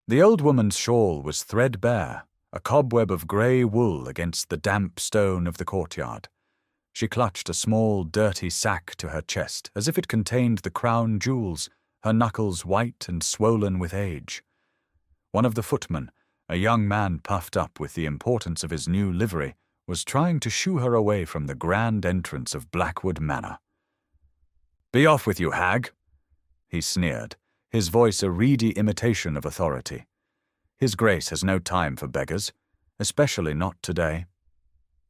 The old woman's shawl was threadbare, a cobweb of grey wool against the damp stone of the courtyard. She clutched a small, dirty sack to her chest, as if it contained the crown jewels, her knuckles white and swollen with age. One of the footmen, a young man puffed up with the importance of his new livery, was trying to shoo her away from the grand entrance of Blackwood Manor. "Be off with you, hag!" he sneered, his voice a reedy imitation of authority. "His Grace has no time for beggars, especially not today."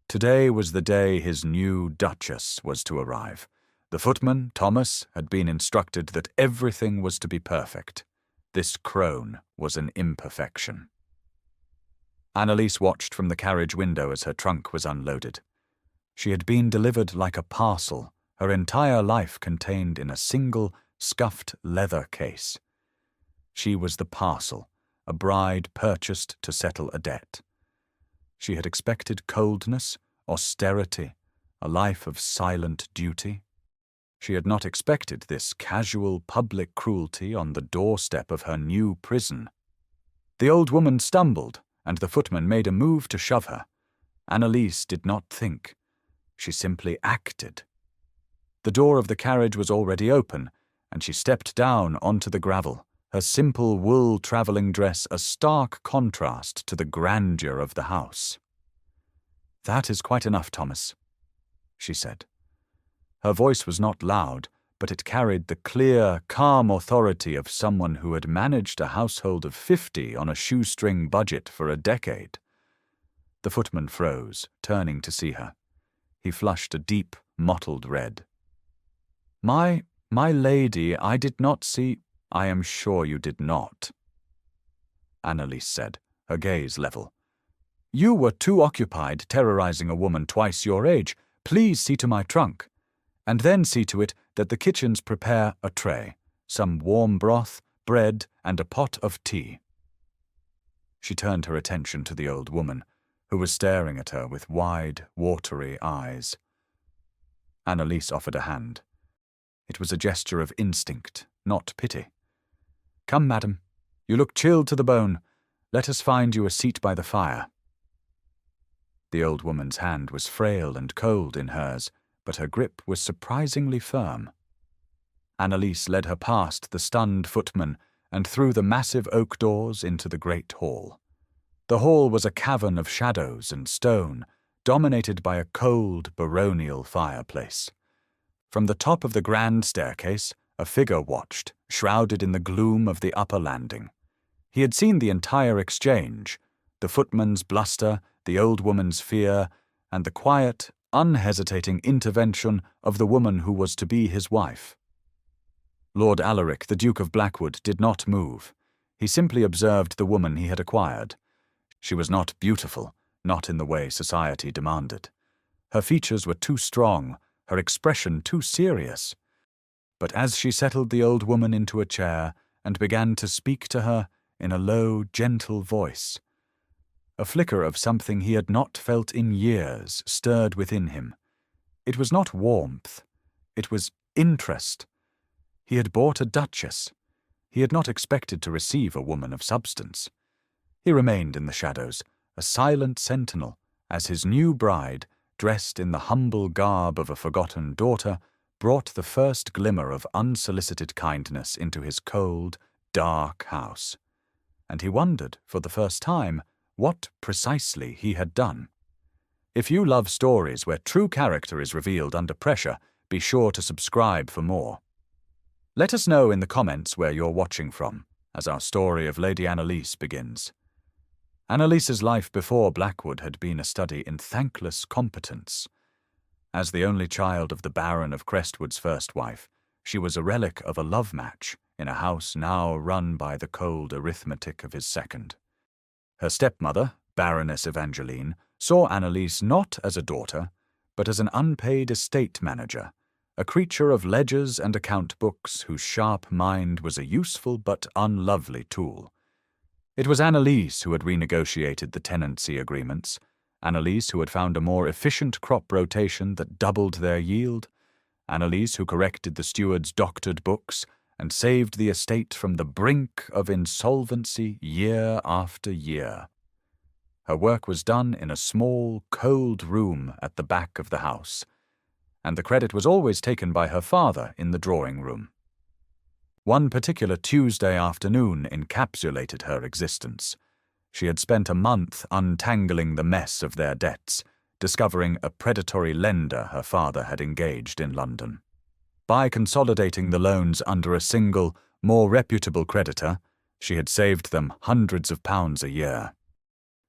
Today was the day his new Duchess was to arrive. The footman, Thomas, had been instructed that everything was to be perfect. This crone was an imperfection. Annalise watched from the carriage window as her trunk was unloaded. She had been delivered like a parcel, her entire life contained in a single, scuffed leather case. She was the parcel, a bride purchased to settle a debt. She had expected coldness, austerity, a life of silent duty. She had not expected this casual public cruelty on the doorstep of her new prison. The old woman stumbled, and the footman made a move to shove her. Annalise did not think. She simply acted. The door of the carriage was already open, and she stepped down onto the gravel, her simple wool travelling dress a stark contrast to the grandeur of the house. "That is quite enough, Thomas," she said. Her voice was not loud, but it carried the clear, calm authority of someone who had managed a household of 50 on a shoestring budget for a decade. The footman froze, turning to see her. He flushed a deep, mottled red. My lady, I did not see—" "I am sure you did not," Annalise said, her gaze level. "You were too occupied terrorizing a woman twice your age. Please see to my trunk. And then see to it that the kitchens prepare a tray, some warm broth, bread, and a pot of tea." She turned her attention to the old woman, who was staring at her with wide, watery eyes. Annalise offered a hand. It was a gesture of instinct, not pity. "Come, madam. You look chilled to the bone. Let us find you a seat by the fire." The old woman's hand was frail and cold in hers, but her grip was surprisingly firm. Annalise led her past the stunned footman and through the massive oak doors into the great hall. The hall was a cavern of shadows and stone, dominated by a cold, baronial fireplace. From the top of the grand staircase, a figure watched, shrouded in the gloom of the upper landing. He had seen the entire exchange, the footman's bluster, the old woman's fear, and the quiet, unhesitating intervention of the woman who was to be his wife. Lord Alaric, the Duke of Blackwood, did not move. He simply observed the woman he had acquired. She was not beautiful, not in the way society demanded. Her features were too strong, her expression too serious. But as she settled the old woman into a chair and began to speak to her in a low, gentle voice, a flicker of something he had not felt in years stirred within him. It was not warmth. It was interest. He had bought a duchess. He had not expected to receive a woman of substance. He remained in the shadows, a silent sentinel, as his new bride, dressed in the humble garb of a forgotten daughter, brought the first glimmer of unsolicited kindness into his cold, dark house. And he wondered, for the first time, what precisely he had done. If you love stories where true character is revealed under pressure, be sure to subscribe for more. Let us know in the comments where you're watching from, as our story of Lady Annalise begins. Annalise's life before Blackwood had been a study in thankless competence. As the only child of the Baron of Crestwood's first wife, she was a relic of a love match in a house now run by the cold arithmetic of his second. Her stepmother, Baroness Evangeline, saw Annalise not as a daughter, but as an unpaid estate manager, a creature of ledgers and account books whose sharp mind was a useful but unlovely tool. It was Annalise who had renegotiated the tenancy agreements, Annalise who had found a more efficient crop rotation that doubled their yield, Annalise who corrected the steward's doctored books, and saved the estate from the brink of insolvency year after year. Her work was done in a small, cold room at the back of the house, and the credit was always taken by her father in the drawing-room. One particular Tuesday afternoon encapsulated her existence. She had spent a month untangling the mess of their debts, discovering a predatory lender her father had engaged in London. By consolidating the loans under a single, more reputable creditor, she had saved them hundreds of pounds a year.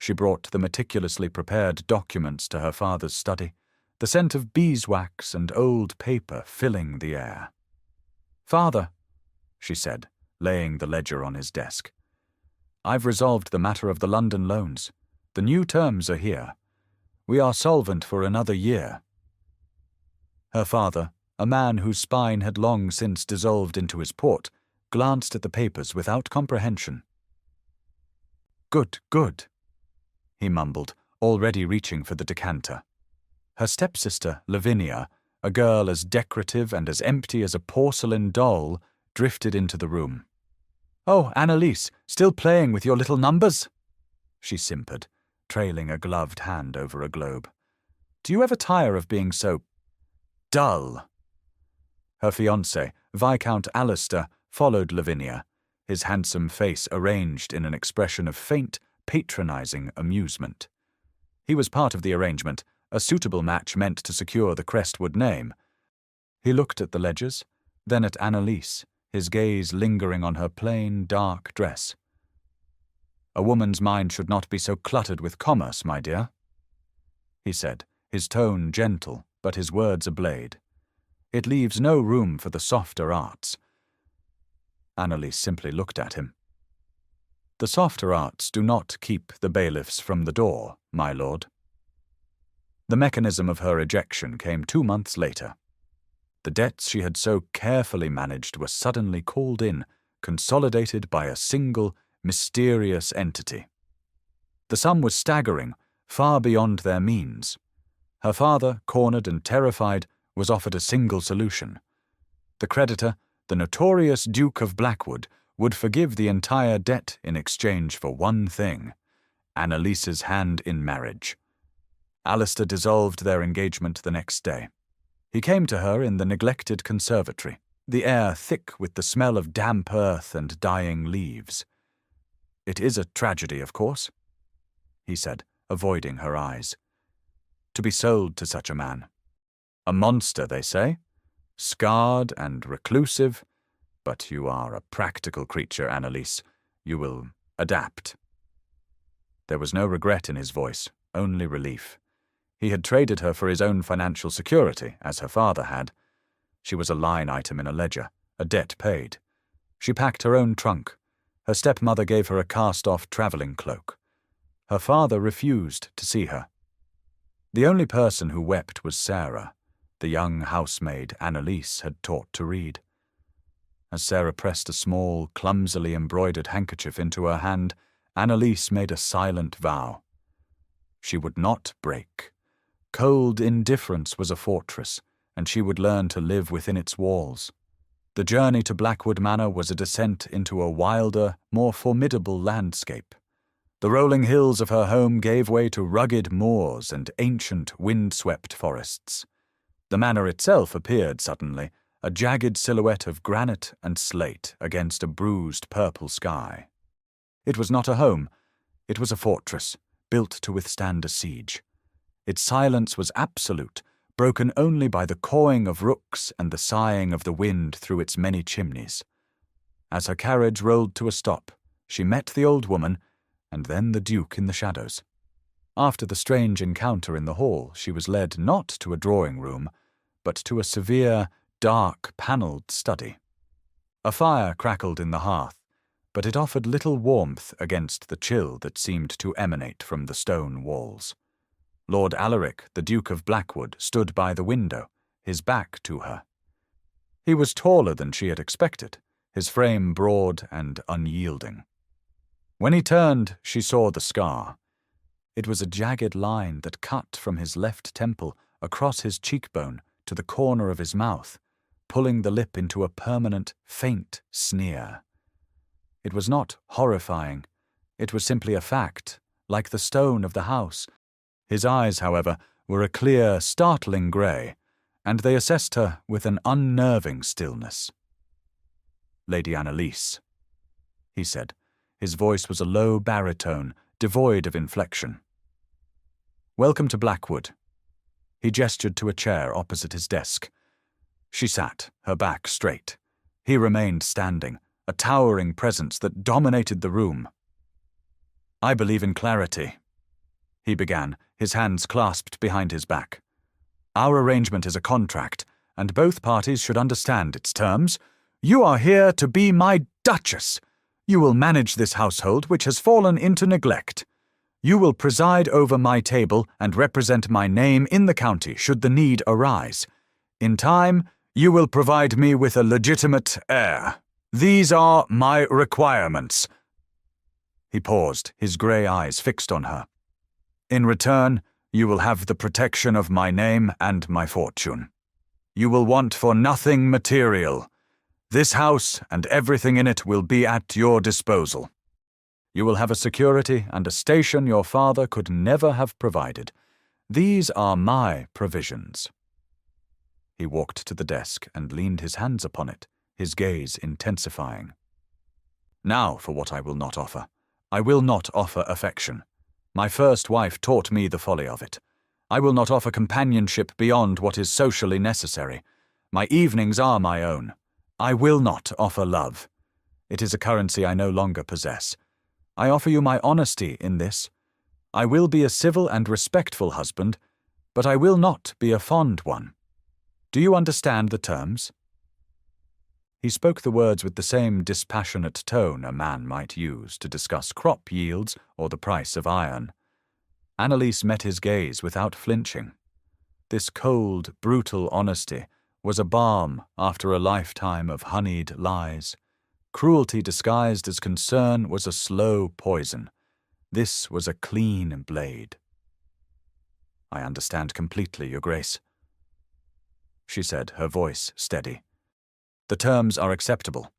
She brought the meticulously prepared documents to her father's study, the scent of beeswax and old paper filling the air. "Father," she said, laying the ledger on his desk, "I've resolved the matter of the London loans. The new terms are here. We are solvent for another year." Her father, a man whose spine had long since dissolved into his port, glanced at the papers without comprehension. "Good, good," he mumbled, already reaching for the decanter. Her stepsister, Lavinia, a girl as decorative and as empty as a porcelain doll, drifted into the room. "Oh, Annalise, still playing with your little numbers?" she simpered, trailing a gloved hand over a globe. "Do you ever tire of being so dull?" Her fiancé, Viscount Alistair, followed Lavinia, his handsome face arranged in an expression of faint, patronizing amusement. He was part of the arrangement, a suitable match meant to secure the Crestwood name. He looked at the ledgers, then at Annalise, his gaze lingering on her plain, dark dress. "A woman's mind should not be so cluttered with commerce, my dear," he said, his tone gentle, but his words a blade. "It leaves no room for the softer arts." Annalise simply looked at him. "The softer arts do not keep the bailiffs from the door, my lord." The mechanism of her ejection came 2 months later. The debts she had so carefully managed were suddenly called in, consolidated by a single, mysterious entity. The sum was staggering, far beyond their means. Her father, cornered and terrified, was offered a single solution. The creditor, the notorious Duke of Blackwood, would forgive the entire debt in exchange for one thing: Annalise's hand in marriage. Alistair dissolved their engagement the next day. He came to her in the neglected conservatory, the air thick with the smell of damp earth and dying leaves. "It is a tragedy, of course," he said, avoiding her eyes. "To be sold to such a man. A monster, they say, scarred and reclusive, but you are a practical creature, Annalise. You will adapt." There was no regret in his voice, only relief. He had traded her for his own financial security, as her father had. She was a line item in a ledger, a debt paid. She packed her own trunk. Her stepmother gave her a cast-off travelling cloak. Her father refused to see her. The only person who wept was Sarah, the young housemaid Annalise had taught to read. As Sarah pressed a small, clumsily embroidered handkerchief into her hand, Annalise made a silent vow. She would not break. Cold indifference was a fortress, and she would learn to live within its walls. The journey to Blackwood Manor was a descent into a wilder, more formidable landscape. The rolling hills of her home gave way to rugged moors and ancient, wind-swept forests. The manor itself appeared suddenly, a jagged silhouette of granite and slate against a bruised purple sky. It was not a home. It was a fortress, built to withstand a siege. Its silence was absolute, broken only by the cawing of rooks and the sighing of the wind through its many chimneys. As her carriage rolled to a stop, she met the old woman, and then the Duke in the shadows. After the strange encounter in the hall, she was led not to a drawing-room, but to a severe, dark, panelled study. A fire crackled in the hearth, but it offered little warmth against the chill that seemed to emanate from the stone walls. Lord Alaric, the Duke of Blackwood, stood by the window, his back to her. He was taller than she had expected, his frame broad and unyielding. When he turned, she saw the scar. It was a jagged line that cut from his left temple across his cheekbone to the corner of his mouth, pulling the lip into a permanent, faint sneer. It was not horrifying. It was simply a fact, like the stone of the house. His eyes, however, were a clear, startling grey, and they assessed her with an unnerving stillness. "Lady Annalise," he said. His voice was a low baritone, devoid of inflection. "Welcome to Blackwood." He gestured to a chair opposite his desk. She sat, her back straight. He remained standing, a towering presence that dominated the room. "I believe in clarity," he began, his hands clasped behind his back. "Our arrangement is a contract, and both parties should understand its terms. You are here to be my Duchess. You will manage this household which has fallen into neglect. You will preside over my table and represent my name in the county should the need arise. In time, you will provide me with a legitimate heir. These are my requirements." He paused, his grey eyes fixed on her. "In return, you will have the protection of my name and my fortune. You will want for nothing material. This house and everything in it will be at your disposal. You will have a security and a station your father could never have provided. These are my provisions." He walked to the desk and leaned his hands upon it, his gaze intensifying. "Now for what I will not offer. I will not offer affection. My first wife taught me the folly of it. I will not offer companionship beyond what is socially necessary. My evenings are my own. I will not offer love. It is a currency I no longer possess. I offer you my honesty in this. I will be a civil and respectful husband, but I will not be a fond one. Do you understand the terms?" He spoke the words with the same dispassionate tone a man might use to discuss crop yields or the price of iron. Annalise met his gaze without flinching. This cold, brutal honesty was a balm after a lifetime of honeyed lies. Cruelty disguised as concern was a slow poison. This was a clean blade. "I understand completely, Your Grace," she said, her voice steady. "The terms are acceptable."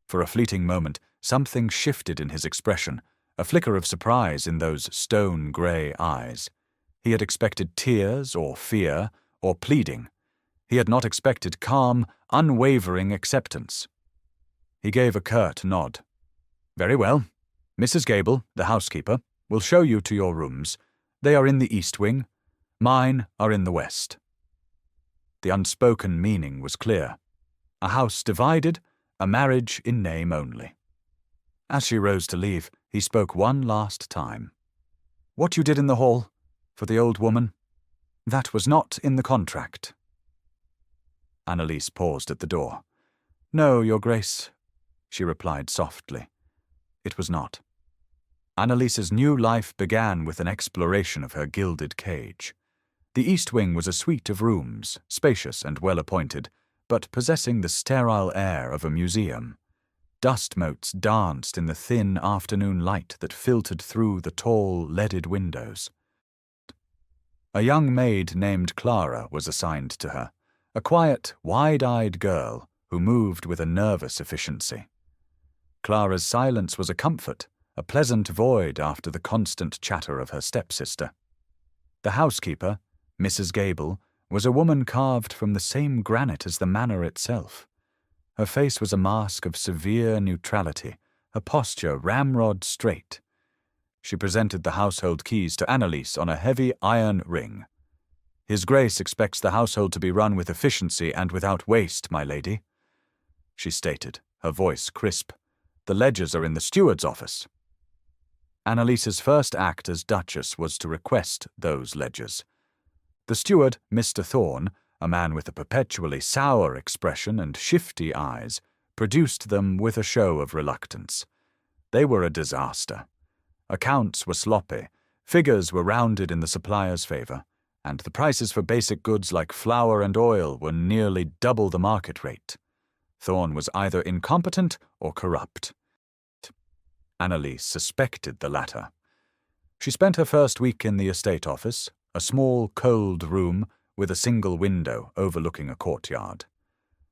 For a fleeting moment, something shifted in his expression, a flicker of surprise in those stone-grey eyes. He had expected tears or fear or pleading. He had not expected calm, unwavering acceptance. He gave a curt nod. "Very well. Mrs. Gable, the housekeeper, will show you to your rooms. They are in the east wing. Mine are in the west." The unspoken meaning was clear. A house divided, a marriage in name only. As she rose to leave, he spoke one last time. "What you did in the hall, for the old woman, that was not in the contract." Annalise paused at the door. "No, Your Grace," she replied softly. It was not. Annalise's new life began with an exploration of her gilded cage. The east wing was a suite of rooms, spacious and well-appointed, but possessing the sterile air of a museum. Dust motes danced in the thin afternoon light that filtered through the tall, leaded windows. A young maid named Clara was assigned to her, a quiet, wide-eyed girl who moved with a nervous efficiency. Clara's silence was a comfort, a pleasant void after the constant chatter of her stepsister. The housekeeper, Mrs. Gable, was a woman carved from the same granite as the manor itself. Her face was a mask of severe neutrality, her posture ramrod straight. She presented the household keys to Annalise on a heavy iron ring. "His Grace expects the household to be run with efficiency and without waste, my lady," she stated, her voice crisp. "The ledgers are in the steward's office." Annalise's first act as Duchess was to request those ledgers. The steward, Mr. Thorne, a man with a perpetually sour expression and shifty eyes, produced them with a show of reluctance. They were a disaster. Accounts were sloppy, figures were rounded in the supplier's favour, and the prices for basic goods like flour and oil were nearly double the market rate. Thorne was either incompetent or corrupt. Annalise suspected the latter. She spent her first week in the estate office, a small, cold room with a single window overlooking a courtyard.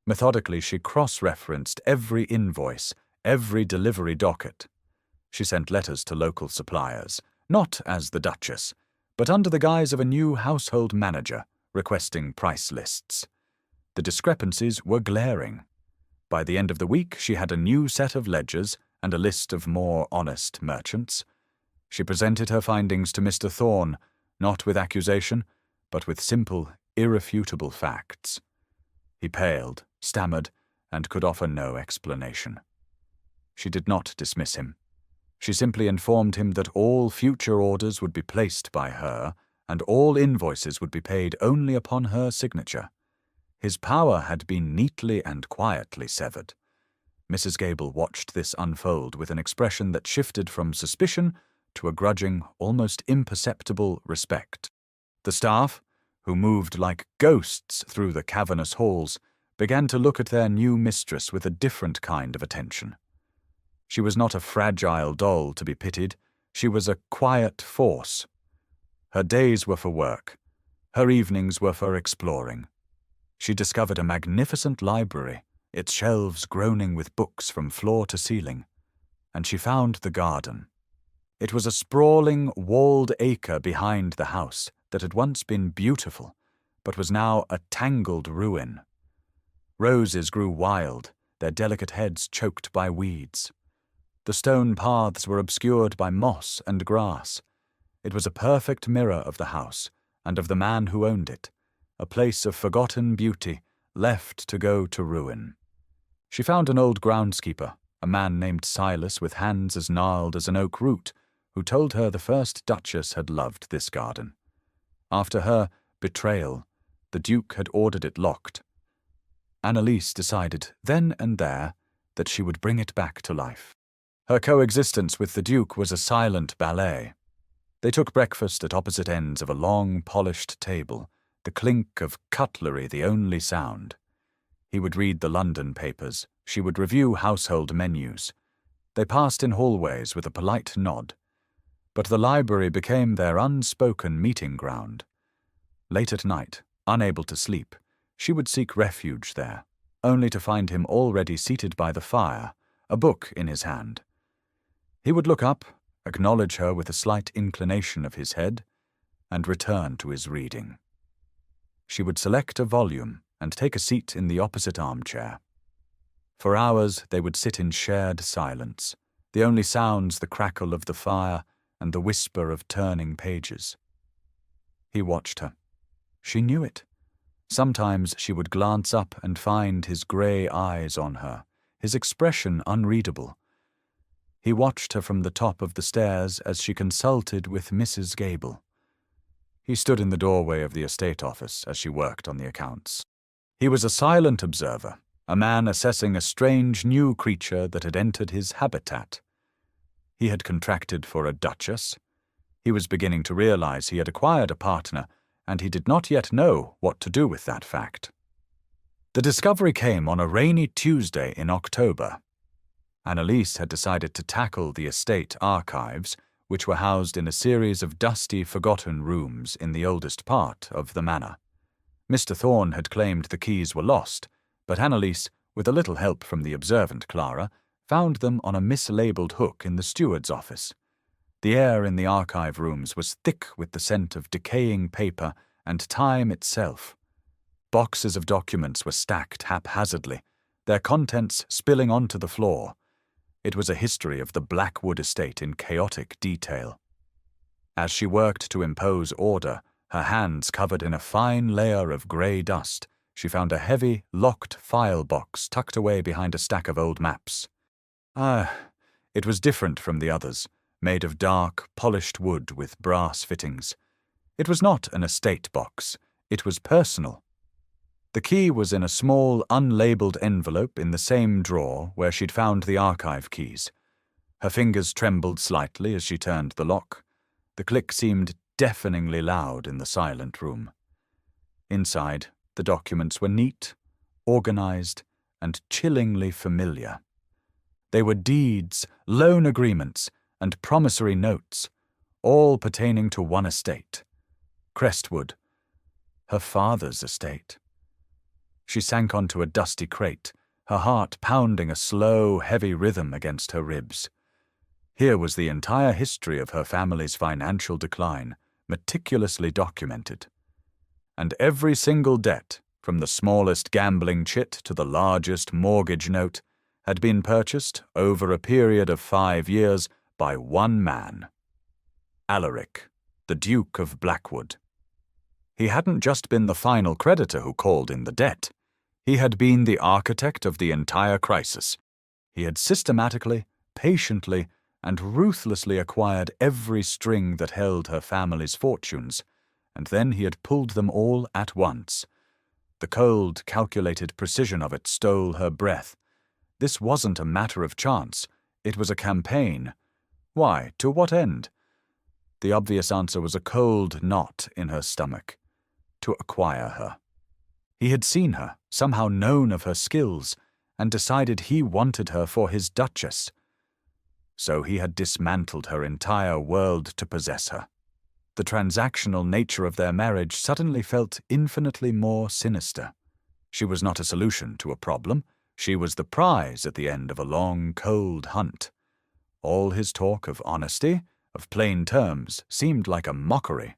Methodically, she cross-referenced every invoice, every delivery docket. She sent letters to local suppliers, not as the Duchess, but under the guise of a new household manager, requesting price lists. The discrepancies were glaring. By the end of the week, she had a new set of ledgers and a list of more honest merchants. She presented her findings to Mr. Thorne, not with accusation, but with simple, irrefutable facts. He paled, stammered, and could offer no explanation. She did not dismiss him. She simply informed him that all future orders would be placed by her, and all invoices would be paid only upon her signature. His power had been neatly and quietly severed. Mrs. Gable watched this unfold with an expression that shifted from suspicion to a grudging, almost imperceptible respect. The staff, who moved like ghosts through the cavernous halls, began to look at their new mistress with a different kind of attention. She was not a fragile doll to be pitied. She was a quiet force. Her days were for work. Her evenings were for exploring. She discovered a magnificent library, its shelves groaning with books from floor to ceiling. And she found the garden. It was a sprawling, walled acre behind the house that had once been beautiful, but was now a tangled ruin. Roses grew wild, their delicate heads choked by weeds. The stone paths were obscured by moss and grass. It was a perfect mirror of the house and of the man who owned it, a place of forgotten beauty, left to go to ruin. She found an old groundskeeper, a man named Silas with hands as gnarled as an oak root, who told her the first Duchess had loved this garden. After her betrayal, the Duke had ordered it locked. Annalise decided, then and there, that she would bring it back to life. Her coexistence with the Duke was a silent ballet. They took breakfast at opposite ends of a long, polished table, the clink of cutlery the only sound. He would read the London papers, she would review household menus. They passed in hallways with a polite nod. But the library became their unspoken meeting ground. Late at night, unable to sleep, she would seek refuge there, only to find him already seated by the fire, a book in his hand. He would look up, acknowledge her with a slight inclination of his head, and return to his reading. She would select a volume and take a seat in the opposite armchair. For hours they would sit in shared silence, the only sounds the crackle of the fire and the whisper of turning pages. He watched her. She knew it. Sometimes she would glance up and find his grey eyes on her, his expression unreadable. He watched her from the top of the stairs as she consulted with Mrs. Gable. He stood in the doorway of the estate office as she worked on the accounts. He was a silent observer, a man assessing a strange new creature that had entered his habitat. He had contracted for a Duchess. He was beginning to realize he had acquired a partner, and he did not yet know what to do with that fact. The discovery came on a rainy Tuesday in October. Annalise had decided to tackle the estate archives, which were housed in a series of dusty, forgotten rooms in the oldest part of the manor. Mr. Thorne had claimed the keys were lost, but Annalise, with a little help from the observant Clara, found them on a mislabeled hook in the steward's office. The air in the archive rooms was thick with the scent of decaying paper and time itself. Boxes of documents were stacked haphazardly, their contents spilling onto the floor. It was a history of the Blackwood estate in chaotic detail. As she worked to impose order, her hands covered in a fine layer of grey dust, she found a heavy, locked file box tucked away behind a stack of old maps. It was different from the others, made of dark, polished wood with brass fittings. It was not an estate box. It was personal. The key was in a small, unlabeled envelope in the same drawer where she'd found the archive keys. Her fingers trembled slightly as she turned the lock. The click seemed deafeningly loud in the silent room. Inside, the documents were neat, organized, and chillingly familiar. They were deeds, loan agreements, and promissory notes, all pertaining to one estate. Crestwood, her father's estate. She sank onto a dusty crate, her heart pounding a slow, heavy rhythm against her ribs. Here was the entire history of her family's financial decline, meticulously documented. And every single debt, from the smallest gambling chit to the largest mortgage note, had been purchased over a period of 5 years by one man. Alaric, the Duke of Blackwood. He hadn't just been the final creditor who called in the debt. He had been the architect of the entire crisis. He had systematically, patiently, and ruthlessly acquired every string that held her family's fortunes, and then he had pulled them all at once. The cold, calculated precision of it stole her breath. This wasn't a matter of chance. It was a campaign. Why? To what end? The obvious answer was a cold knot in her stomach. To acquire her. He had seen her, somehow known of her skills, and decided he wanted her for his Duchess. So he had dismantled her entire world to possess her. The transactional nature of their marriage suddenly felt infinitely more sinister. She was not a solution to a problem. She was the prize at the end of a long, cold hunt. All his talk of honesty, of plain terms, seemed like a mockery.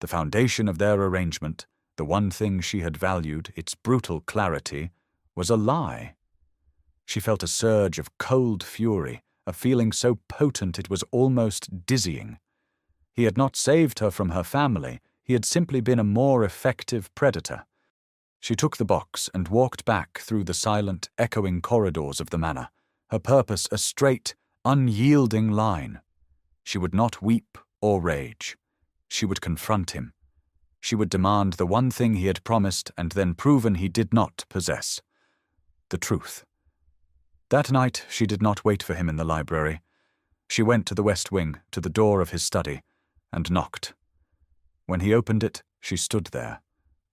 The foundation of their arrangement, the one thing she had valued, its brutal clarity, was a lie. She felt a surge of cold fury, a feeling so potent it was almost dizzying. He had not saved her from her family, he had simply been a more effective predator. She took the box and walked back through the silent, echoing corridors of the manor, her purpose a straight, unyielding line. She would not weep or rage. She would confront him. She would demand the one thing he had promised and then proven he did not possess. The truth. That night she did not wait for him in the library. She went to the west wing, to the door of his study, and knocked. When he opened it, she stood there,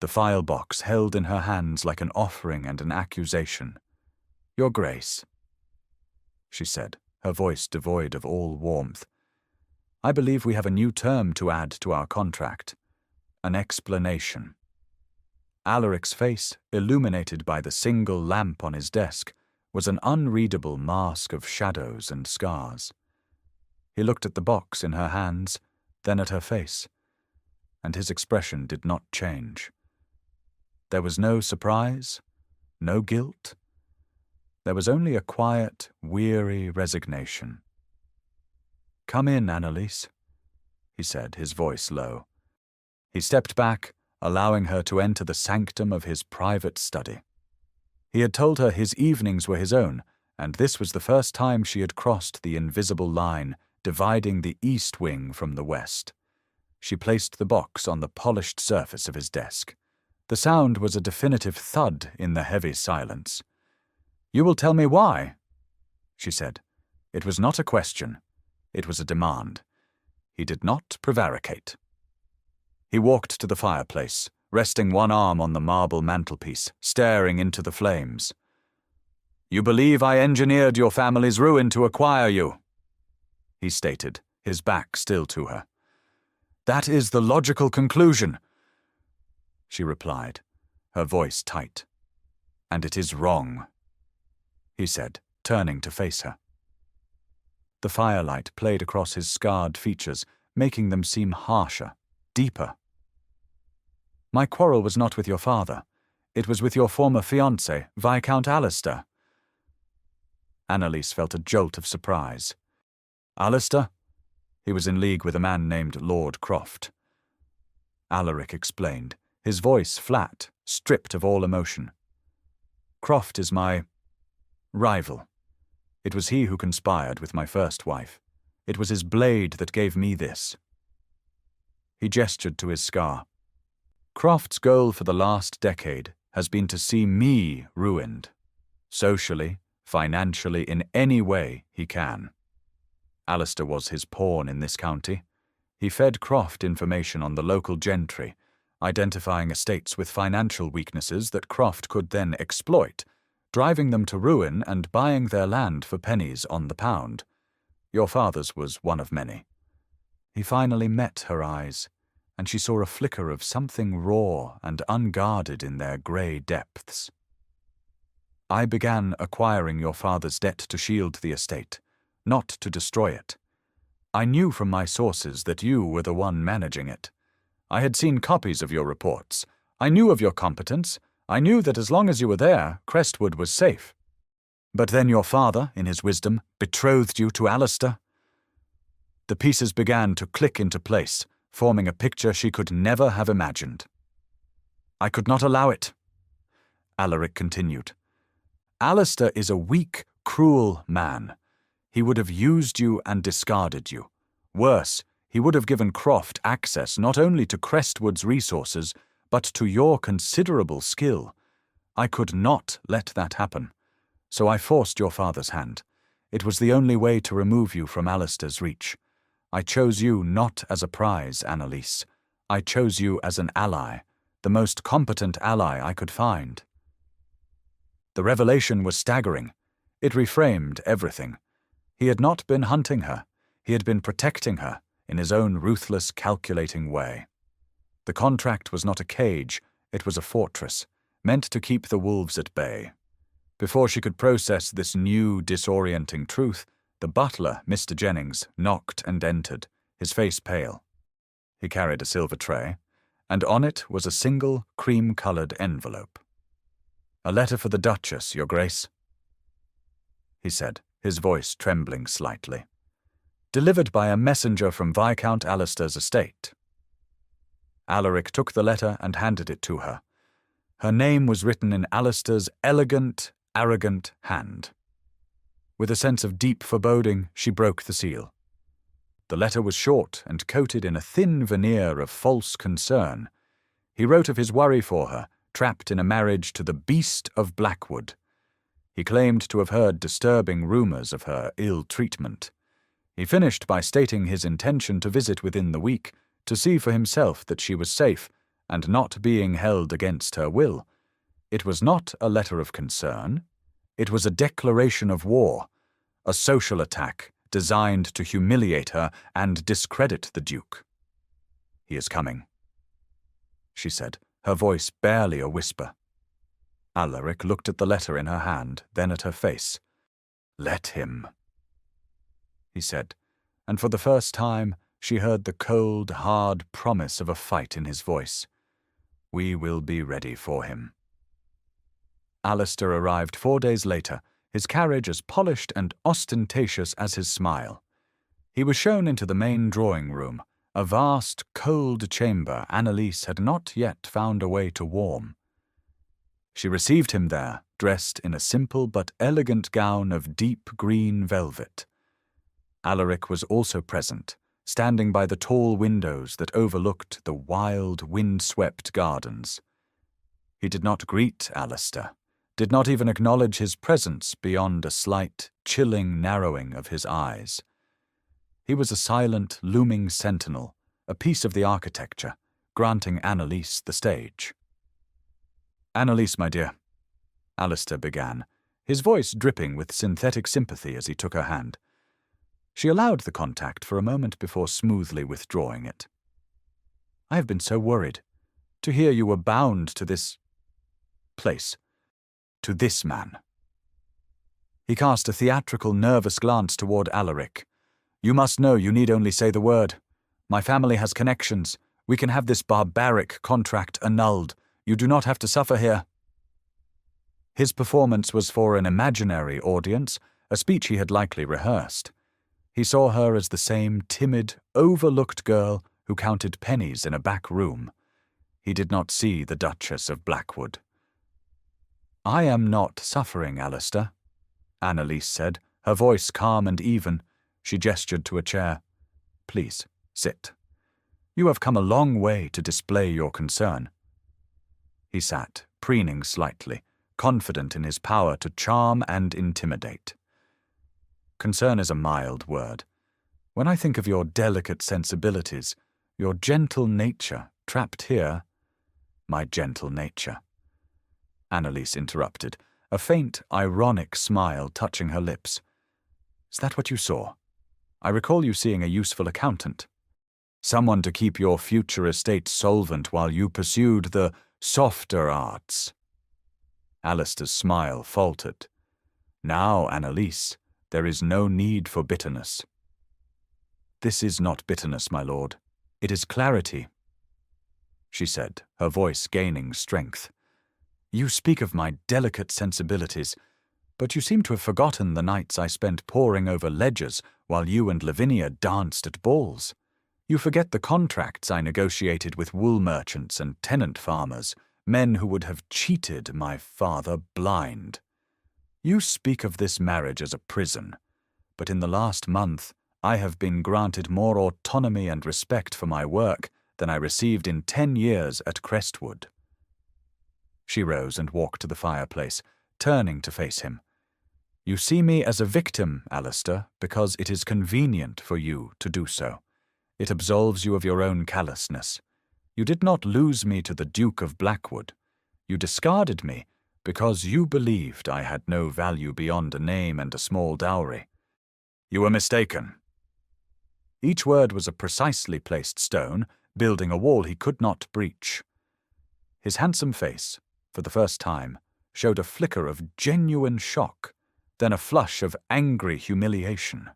the file box held in her hands like an offering and an accusation. "Your Grace," she said, her voice devoid of all warmth, "I believe we have a new term to add to our contract. An explanation." Alaric's face, illuminated by the single lamp on his desk, was an unreadable mask of shadows and scars. He looked at the box in her hands, then at her face, and his expression did not change. There was no surprise, no guilt. There was only a quiet, weary resignation. "Come in, Annalise," he said, his voice low. He stepped back, allowing her to enter the sanctum of his private study. He had told her his evenings were his own, and this was the first time she had crossed the invisible line dividing the east wing from the west. She placed the box on the polished surface of his desk. The sound was a definitive thud in the heavy silence. "You will tell me why," she said. It was not a question. It was a demand. He did not prevaricate. He walked to the fireplace, resting one arm on the marble mantelpiece, staring into the flames. "You believe I engineered your family's ruin to acquire you," he stated, his back still to her. "That is the logical conclusion," she replied, her voice tight. "And it is wrong," he said, turning to face her. The firelight played across his scarred features, making them seem harsher, deeper. "My quarrel was not with your father. It was with your former fiancé, Viscount Alistair." Annalise felt a jolt of surprise. "Alistair?" He was in league with a man named Lord Croft. Alaric explained, his voice flat, stripped of all emotion. "Croft is my rival. It was he who conspired with my first wife. It was his blade that gave me this." He gestured to his scar. "Croft's goal for the last decade has been to see me ruined, socially, financially, in any way he can. Alistair was his pawn in this county. He fed Croft information on the local gentry, identifying estates with financial weaknesses that Croft could then exploit, driving them to ruin and buying their land for pennies on the pound. Your father's was one of many." He finally met her eyes, and she saw a flicker of something raw and unguarded in their grey depths. I began acquiring your father's debt to shield the estate, not to destroy it. I knew from my sources that you were the one managing it. I had seen copies of your reports. I knew of your competence. I knew that as long as you were there, Crestwood was safe. But then your father, in his wisdom, betrothed you to Alistair. The pieces began to click into place, forming a picture she could never have imagined. I could not allow it. Alaric continued. Alistair is a weak, cruel man. He would have used you and discarded you. Worse, he would have given Croft access not only to Crestwood's resources, but to your considerable skill. I could not let that happen. So I forced your father's hand. It was the only way to remove you from Alistair's reach. I chose you not as a prize, Annalise. I chose you as an ally, the most competent ally I could find. The revelation was staggering. It reframed everything. He had not been hunting her. He had been protecting her in his own ruthless, calculating way. The contract was not a cage, it was a fortress, meant to keep the wolves at bay. Before she could process this new, disorienting truth, the butler, Mr. Jennings, knocked and entered, his face pale. He carried a silver tray, and on it was a single, cream-coloured envelope. "A letter for the Duchess, Your Grace," he said, his voice trembling slightly. "Delivered by a messenger from Viscount Alistair's estate." Alaric took the letter and handed it to her. Her name was written in Alistair's elegant, arrogant hand. With a sense of deep foreboding, she broke the seal. The letter was short and coated in a thin veneer of false concern. He wrote of his worry for her, trapped in a marriage to the beast of Blackwood. He claimed to have heard disturbing rumours of her ill treatment. He finished by stating his intention to visit within the week, to see for himself that she was safe and not being held against her will. It was not a letter of concern. It was a declaration of war, a social attack designed to humiliate her and discredit the Duke. "He is coming," she said, her voice barely a whisper. Alaric looked at the letter in her hand, then at her face. "Let him," he said, and for the first time she heard the cold, hard promise of a fight in his voice. "We will be ready for him." Alistair arrived 4 days later, his carriage as polished and ostentatious as his smile. He was shown into the main drawing room, a vast, cold chamber Annalise had not yet found a way to warm. She received him there, dressed in a simple but elegant gown of deep green velvet. Alaric was also present, standing by the tall windows that overlooked the wild, wind-swept gardens. He did not greet Alistair, did not even acknowledge his presence beyond a slight, chilling narrowing of his eyes. He was a silent, looming sentinel, a piece of the architecture, granting Annalise the stage. "Annalise, my dear," Alistair began, his voice dripping with synthetic sympathy as he took her hand. She allowed the contact for a moment before smoothly withdrawing it. "I have been so worried. To hear you were bound to this place, to this man." He cast a theatrical, nervous glance toward Alaric. "You must know you need only say the word. My family has connections. We can have this barbaric contract annulled. You do not have to suffer here." His performance was for an imaginary audience, a speech he had likely rehearsed. He saw her as the same timid, overlooked girl who counted pennies in a back room. He did not see the Duchess of Blackwood. "I am not suffering, Alistair," Annalise said, her voice calm and even. She gestured to a chair. "Please, sit. You have come a long way to display your concern." He sat, preening slightly, confident in his power to charm and intimidate. "Concern is a mild word. When I think of your delicate sensibilities, your gentle nature, trapped here—" "My gentle nature," Annalise interrupted, a faint, ironic smile touching her lips. "Is that what you saw? I recall you seeing a useful accountant." Someone to keep your future estate solvent while you pursued the softer arts. Alistair's smile faltered. Now, Annalise, there is no need for bitterness. This is not bitterness, my lord. It is clarity, she said, her voice gaining strength. You speak of my delicate sensibilities, but you seem to have forgotten the nights I spent poring over ledgers while you and Lavinia danced at balls. You forget the contracts I negotiated with wool merchants and tenant farmers, men who would have cheated my father blind. You speak of this marriage as a prison, but in the last month I have been granted more autonomy and respect for my work than I received in 10 years at Crestwood. She rose and walked to the fireplace, turning to face him. You see me as a victim, Alistair, because it is convenient for you to do so. It absolves you of your own callousness. You did not lose me to the Duke of Blackwood. You discarded me because you believed I had no value beyond a name and a small dowry. You were mistaken. Each word was a precisely placed stone, building a wall he could not breach. His handsome face, for the first time, showed a flicker of genuine shock, then a flush of angry humiliation.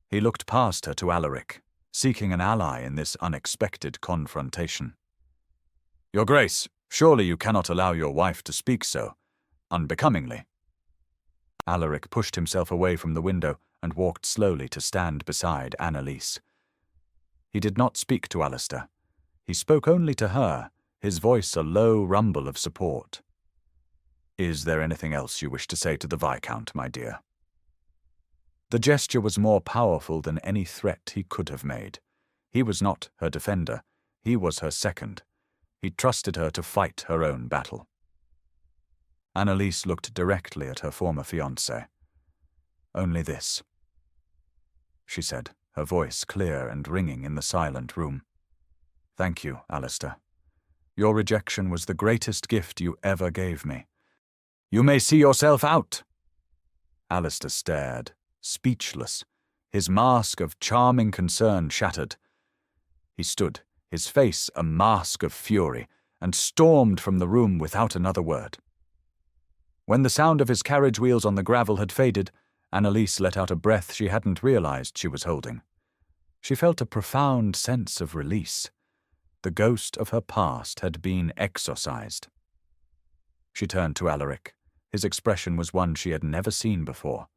He looked past her to Alaric, seeking an ally in this unexpected confrontation. Your Grace, surely you cannot allow your wife to speak so unbecomingly. Alaric pushed himself away from the window and walked slowly to stand beside Annalise. He did not speak to Alistair. He spoke only to her, his voice a low rumble of support. Is there anything else you wish to say to the Viscount, my dear? The gesture was more powerful than any threat he could have made. He was not her defender. He was her second. He trusted her to fight her own battle. Annalise looked directly at her former fiancé. Only this, she said, her voice clear and ringing in the silent room. Thank you, Alistair. Your rejection was the greatest gift you ever gave me. You may see yourself out. Alistair stared, speechless, his mask of charming concern shattered. He stood, his face a mask of fury, and stormed from the room without another word. When the sound of his carriage wheels on the gravel had faded, Annalise let out a breath she hadn't realized she was holding. She felt a profound sense of release. The ghost of her past had been exorcised. She turned to Alaric. His expression was one she had never seen before.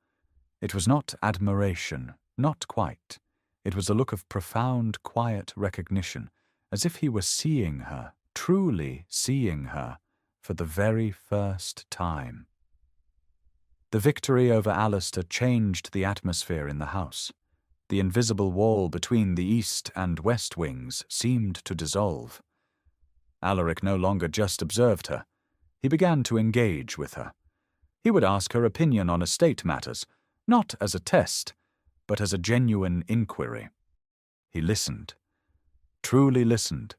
It was not admiration, not quite. It was a look of profound, quiet recognition, as if he were seeing her, truly seeing her, for the very first time. The victory over Alistair changed the atmosphere in the house. The invisible wall between the east and west wings seemed to dissolve. Alaric no longer just observed her. He began to engage with her. He would ask her opinion on estate matters, not as a test, but as a genuine inquiry. He listened, truly listened,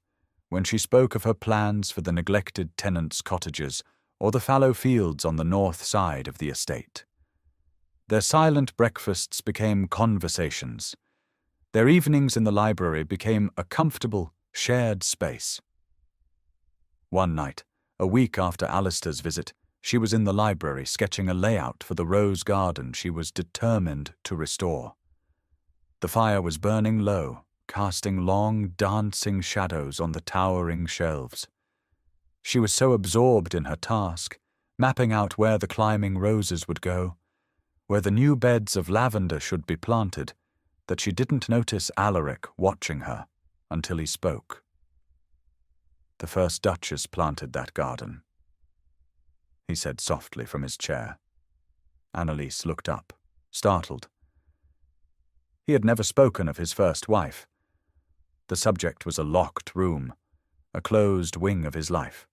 when she spoke of her plans for the neglected tenants' cottages or the fallow fields on the north side of the estate. Their silent breakfasts became conversations. Their evenings in the library became a comfortable, shared space. One night, a week after Alistair's visit, she was in the library sketching a layout for the rose garden she was determined to restore. The fire was burning low, casting long, dancing shadows on the towering shelves. She was so absorbed in her task, mapping out where the climbing roses would go, where the new beds of lavender should be planted, that she didn't notice Alaric watching her until he spoke. The first Duchess planted that garden, he said softly from his chair. Annalise looked up, startled. He had never spoken of his first wife. The subject was a locked room, a closed wing of his life.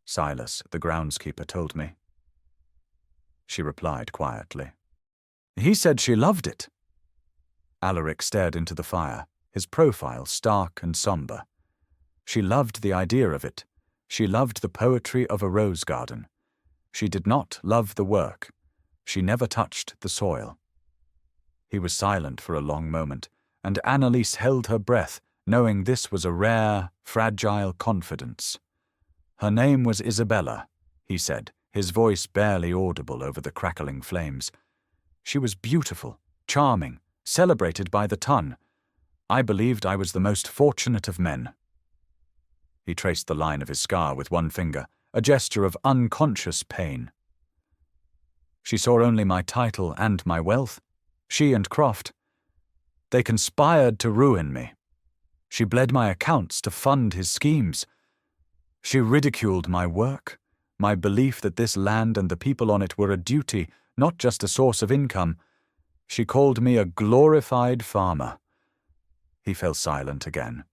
Silas, the groundskeeper, told me, she replied quietly. He said she loved it. Alaric stared into the fire, his profile stark and somber. She loved the idea of it. She loved the poetry of a rose garden. She did not love the work. She never touched the soil. He was silent for a long moment, and Annalise held her breath, knowing this was a rare, fragile confidence. "Her name was Isabella," he said, his voice barely audible over the crackling flames. "She was beautiful, charming, celebrated by the ton. I believed I was the most fortunate of men." He traced the line of his scar with one finger, a gesture of unconscious pain. "She saw only my title and my wealth. She and Croft. They conspired to ruin me. She bled my accounts to fund his schemes. She ridiculed my work, my belief that this land and the people on it were a duty, not just a source of income. She called me a glorified farmer." He fell silent again.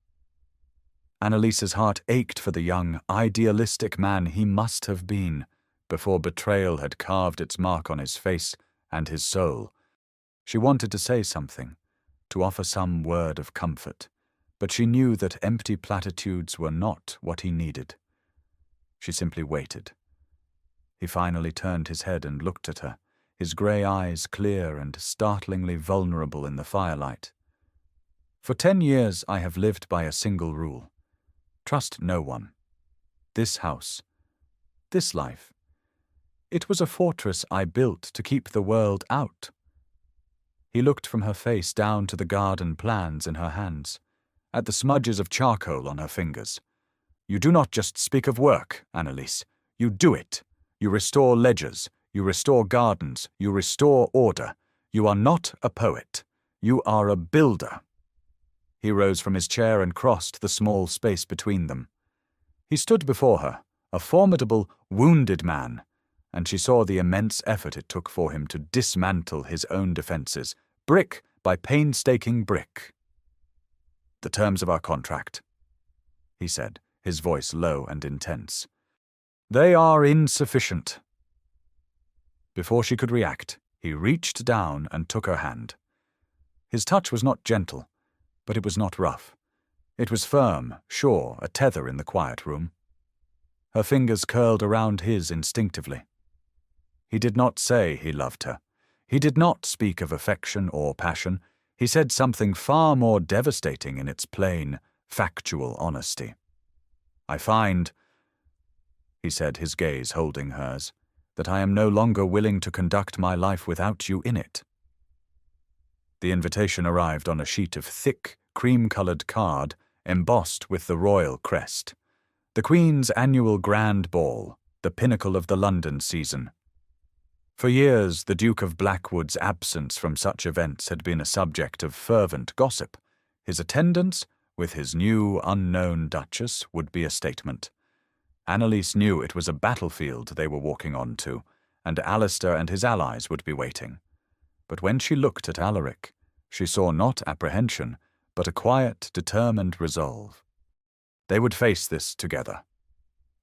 Annalise's heart ached for the young, idealistic man he must have been before betrayal had carved its mark on his face and his soul. She wanted to say something, to offer some word of comfort, but she knew that empty platitudes were not what he needed. She simply waited. He finally turned his head and looked at her, his grey eyes clear and startlingly vulnerable in the firelight. "For 10 years I have lived by a single rule. Trust no one. This house, this life. It was a fortress I built to keep the world out." He looked from her face down to the garden plans in her hands, at the smudges of charcoal on her fingers. "You do not just speak of work, Annalise. You do it. You restore ledgers. You restore gardens. You restore order. You are not a poet. You are a builder." He rose from his chair and crossed the small space between them. He stood before her, a formidable, wounded man, and she saw the immense effort it took for him to dismantle his own defenses, brick by painstaking brick. "The terms of our contract," he said, his voice low and intense. "They are insufficient." Before she could react, he reached down and took her hand. His touch was not gentle, but it was not rough. It was firm, sure, a tether in the quiet room. Her fingers curled around his instinctively. He did not say he loved her. He did not speak of affection or passion. He said something far more devastating in its plain, factual honesty. "I find," he said, his gaze holding hers, "that I am no longer willing to conduct my life without you in it." The invitation arrived on a sheet of thick, cream-coloured card embossed with the royal crest. The Queen's annual grand ball, the pinnacle of the London season. For years, the Duke of Blackwood's absence from such events had been a subject of fervent gossip. His attendance, with his new, unknown Duchess, would be a statement. Annalise knew it was a battlefield they were walking on to, and Alistair and his allies would be waiting. But when she looked at Alaric, she saw not apprehension, but a quiet, determined resolve. They would face this together.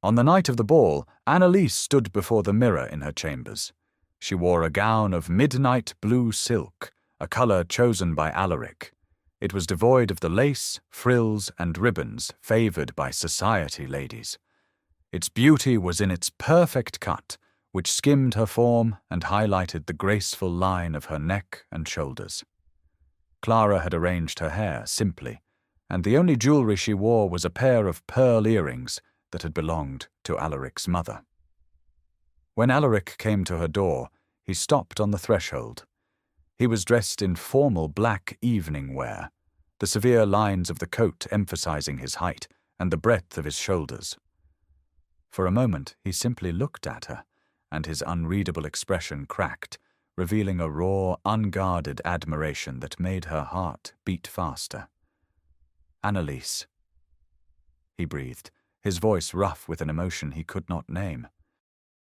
On the night of the ball, Annalise stood before the mirror in her chambers. She wore a gown of midnight blue silk, a colour chosen by Alaric. It was devoid of the lace, frills, and ribbons favoured by society ladies. Its beauty was in its perfect cut, which skimmed her form and highlighted the graceful line of her neck and shoulders. Clara had arranged her hair simply, and the only jewellery she wore was a pair of pearl earrings that had belonged to Alaric's mother. When Alaric came to her door, he stopped on the threshold. He was dressed in formal black evening wear, the severe lines of the coat emphasizing his height and the breadth of his shoulders. For a moment he simply looked at her, and his unreadable expression cracked, revealing a raw, unguarded admiration that made her heart beat faster. "Annalise," he breathed, his voice rough with an emotion he could not name.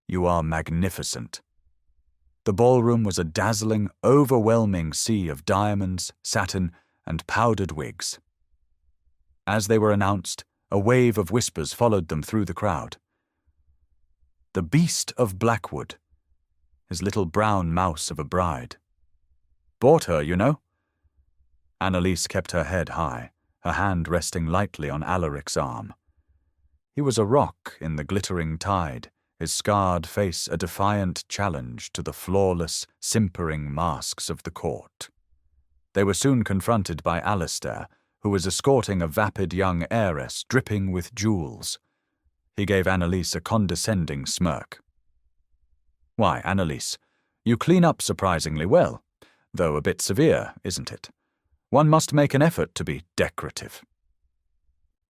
"You are magnificent." The ballroom was a dazzling, overwhelming sea of diamonds, satin, and powdered wigs. As they were announced, a wave of whispers followed them through the crowd. "The Beast of Blackwood," his little brown mouse of a bride. "Bought her, you know." Annalise kept her head high, her hand resting lightly on Alaric's arm. He was a rock in the glittering tide, his scarred face a defiant challenge to the flawless, simpering masks of the court. They were soon confronted by Alistair, who was escorting a vapid young heiress dripping with jewels. He gave Annalise a condescending smirk. "Why, Annalise, you clean up surprisingly well, though a bit severe, isn't it? One must make an effort to be decorative."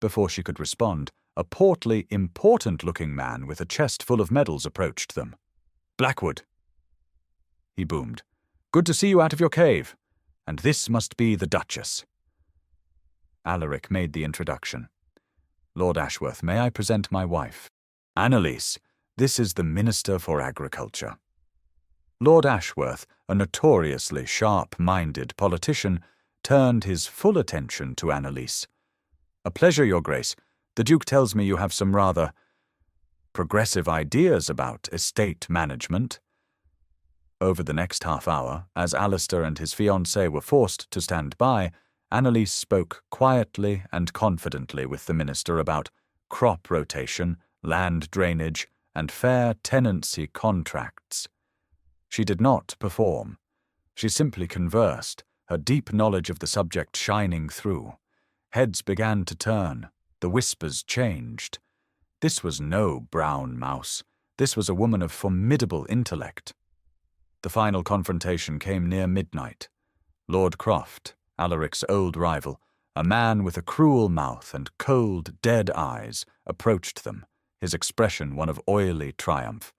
Before she could respond, a portly, important-looking man with a chest full of medals approached them. "Blackwood," he boomed. "Good to see you out of your cave. And this must be the Duchess." Alaric made the introduction. "Lord Ashworth, may I present my wife? Annalise, this is the Minister for Agriculture." Lord Ashworth, a notoriously sharp-minded politician, turned his full attention to Annalise. "A pleasure, Your Grace. The Duke tells me you have some rather progressive ideas about estate management." Over the next half-hour, as Alistair and his fiancée were forced to stand by, Annalise spoke quietly and confidently with the minister about crop rotation, land drainage, and fair tenancy contracts. She did not perform. She simply conversed, her deep knowledge of the subject shining through. Heads began to turn. The whispers changed. This was no brown mouse. This was a woman of formidable intellect. The final confrontation came near midnight. Lord Croft, Alaric's old rival, a man with a cruel mouth and cold, dead eyes, approached them, his expression one of oily triumph.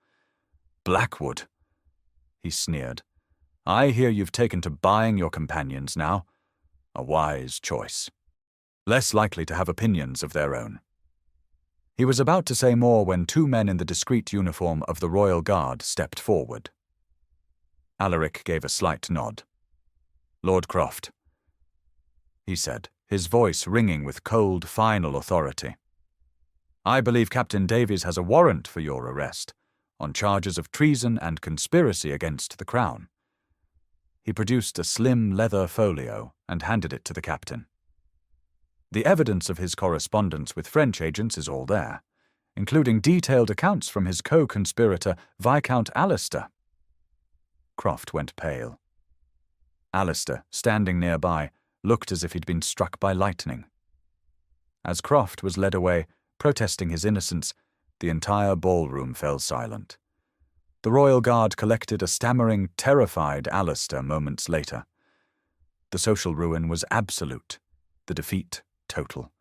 "Blackwood," he sneered. "I hear you've taken to buying your companions now. A wise choice. Less likely to have opinions of their own." He was about to say more when two men in the discreet uniform of the Royal Guard stepped forward. Alaric gave a slight nod. "Lord Croft," he said, his voice ringing with cold, final authority. "I believe Captain Davies has a warrant for your arrest, on charges of treason and conspiracy against the Crown." He produced a slim leather folio and handed it to the captain. "The evidence of his correspondence with French agents is all there, including detailed accounts from his co-conspirator, Viscount Alistair." Croft went pale. Alistair, standing nearby, looked as if he'd been struck by lightning. As Croft was led away, protesting his innocence, the entire ballroom fell silent. The Royal Guard collected a stammering, terrified Alistair moments later. The social ruin was absolute, the defeat total.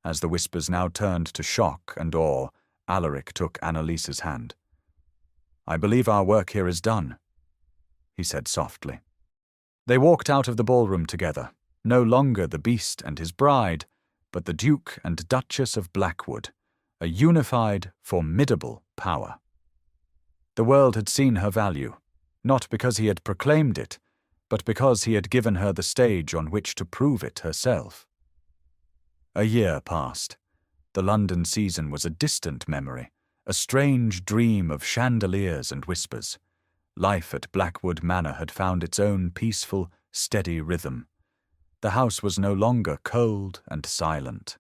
As the whispers now turned to shock and awe, Alaric took Annalise's hand. "I believe our work here is done," he said softly. They walked out of the ballroom together, no longer the beast and his bride, but the Duke and Duchess of Blackwood, a unified, formidable power. The world had seen her value, not because he had proclaimed it, but because he had given her the stage on which to prove it herself. A year passed. The London season was a distant memory, a strange dream of chandeliers and whispers. Life at Blackwood Manor had found its own peaceful, steady rhythm. The house was no longer cold and silent.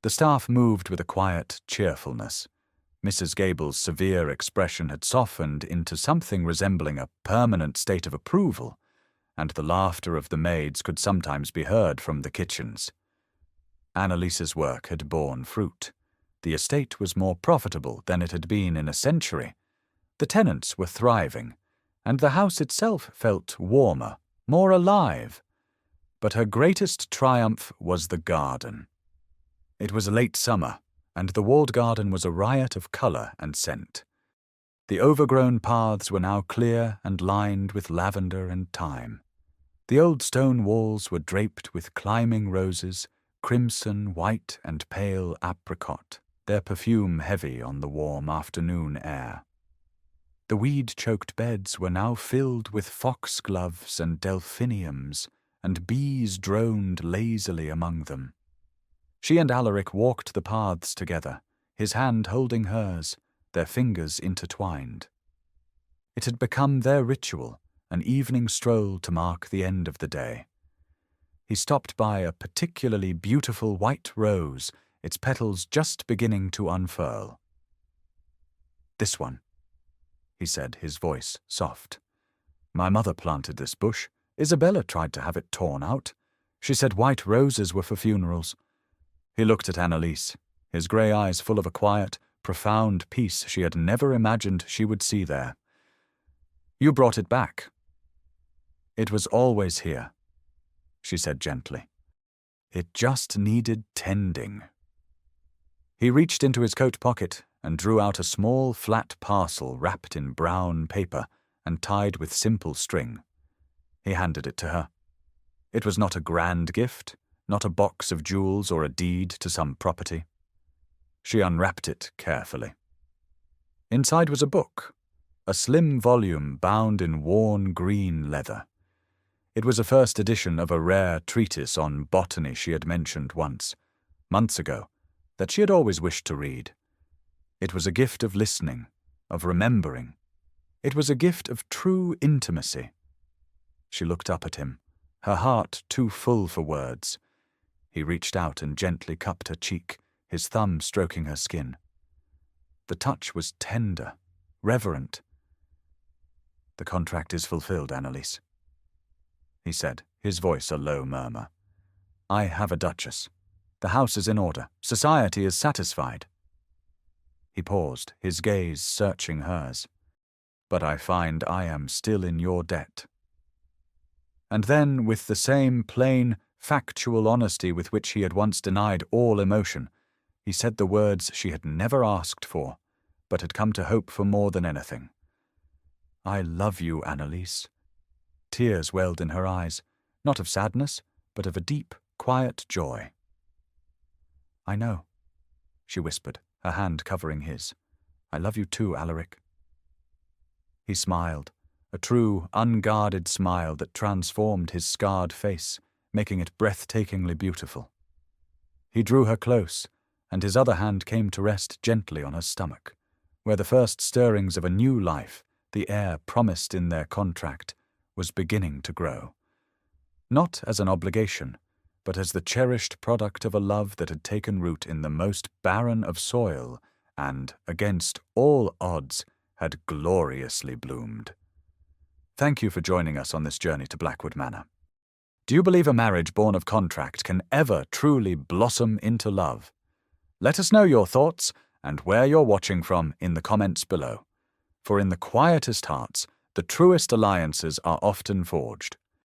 The staff moved with a quiet cheerfulness. Mrs. Gable's severe expression had softened into something resembling a permanent state of approval, and the laughter of the maids could sometimes be heard from the kitchens. Annalise's work had borne fruit. The estate was more profitable than it had been in a century. The tenants were thriving, and the house itself felt warmer, more alive. But her greatest triumph was the garden. It was late summer, and the walled garden was a riot of colour and scent. The overgrown paths were now clear and lined with lavender and thyme. The old stone walls were draped with climbing roses, crimson, white, and pale apricot, their perfume heavy on the warm afternoon air. The weed-choked beds were now filled with foxgloves and delphiniums, and bees droned lazily among them. She and Alaric walked the paths together, his hand holding hers, their fingers intertwined. It had become their ritual, an evening stroll to mark the end of the day. He stopped by a particularly beautiful white rose, its petals just beginning to unfurl. "This one," he said, his voice soft. "My mother planted this bush. Isabella tried to have it torn out. She said white roses were for funerals. He looked at Annalise, his grey eyes full of a quiet, profound peace she had never imagined she would see there. You brought it back. It was always here, she said gently. It just needed tending. He reached into his coat pocket and drew out a small, flat parcel wrapped in brown paper and tied with simple string. He handed it to her. It was not a grand gift, not a box of jewels or a deed to some property. She unwrapped it carefully. Inside was a book, a slim volume bound in worn green leather. It was a first edition of a rare treatise on botany she had mentioned once, months ago, that she had always wished to read. It was a gift of listening, of remembering. It was a gift of true intimacy. She looked up at him, her heart too full for words. He reached out and gently cupped her cheek, his thumb stroking her skin. The touch was tender, reverent. The contract is fulfilled, Annalise, he said, his voice a low murmur. I have a Duchess. The house is in order. Society is satisfied. He paused, his gaze searching hers. But I find I am still in your debt. And then, with the same plain, factual honesty with which he had once denied all emotion, he said the words she had never asked for, but had come to hope for more than anything. I love you, Annalise. Tears welled in her eyes, not of sadness, but of a deep, quiet joy. I know, she whispered, her hand covering his. I love you too, Alaric. He smiled, a true, unguarded smile that transformed his scarred face, making it breathtakingly beautiful. He drew her close, and his other hand came to rest gently on her stomach, where the first stirrings of a new life, the heir promised in their contract, was beginning to grow. Not as an obligation, but as the cherished product of a love that had taken root in the most barren of soil and, against all odds, had gloriously bloomed. Thank you for joining us on this journey to Blackwood Manor. Do you believe a marriage born of contract can ever truly blossom into love? Let us know your thoughts and where you're watching from in the comments below. For in the quietest hearts, the truest alliances are often forged.